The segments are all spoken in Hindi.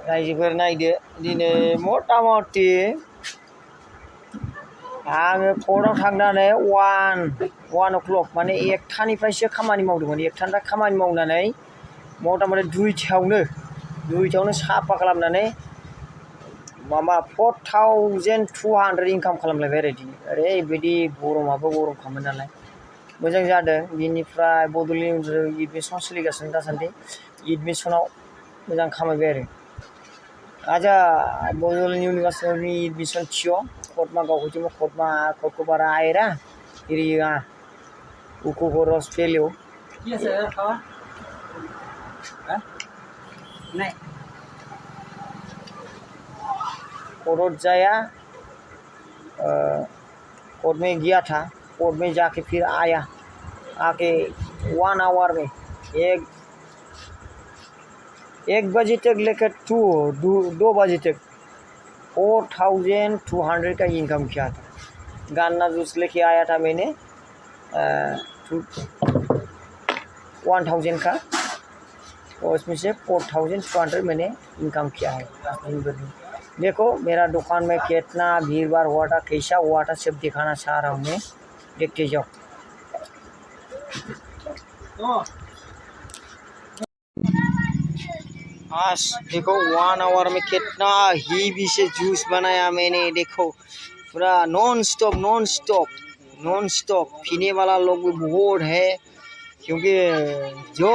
रायजोफोर नायदो दिनै मथा-मथि आङो कर्टआव थांनानै 1 o'clock माने 1टानिफ्रायसो खामानि मावदोंमोन। 1टानिफ्राय खामानि मावनानै मथा-मथि 2टायावनो साफा खालामनानै माबा 4200 इनकाम खालामलायबाय आरो दिनै। ओरैबायदि गरमाबो गरमखामोन नालाय मोजां जादों। बिनिफ्राय बड'लेण्ड एडमिसन सोलिगासिनो दासान्दि। एडमिसनाव मोजां खामायबाय आरो आजा बड'लेण्ड यूनिवर्सिटी में एडमिशन थियो कोर्ट में गाँव कोर्ट को बारा आएरा इरिया उको गरस फेलियो कोर्ट जाया कोर्ट में गया था। कोर्ट में जाके फिर आया आके 1 आवर में एक बजे तक लेकर 2 बजे तक 4200 का इनकम किया था। गान्ना जूस लेके आया था मैंने 1000 का, तो उसमें से 4200 मैंने इनकम किया है। देखो मेरा दुकान में कितना भीड़ भाड़ हुआ था, कैसा हुआ था, सब दिखाना चाह रहा हूँ मैं। देखते जाओ। आज देखो 1 आवर में कितना ही से जूस बनाया मैंने। देखो पूरा नॉन स्टॉप पीने वाला लोग भी बहुत है, क्योंकि जो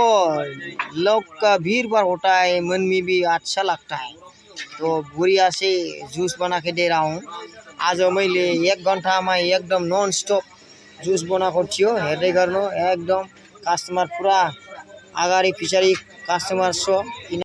लोग का भीड़ भाड़ होता है मन में भी अच्छा लगता है। तो बढ़िया से जूस बना के दे रहा हूँ। आज मैं 1 घंटा में एकदम नॉन स्टॉप जूस बना कर हेर्दै गर्नु। एकदम कस्टमर पूरा अगाडि पछाडि कस्टमर छ।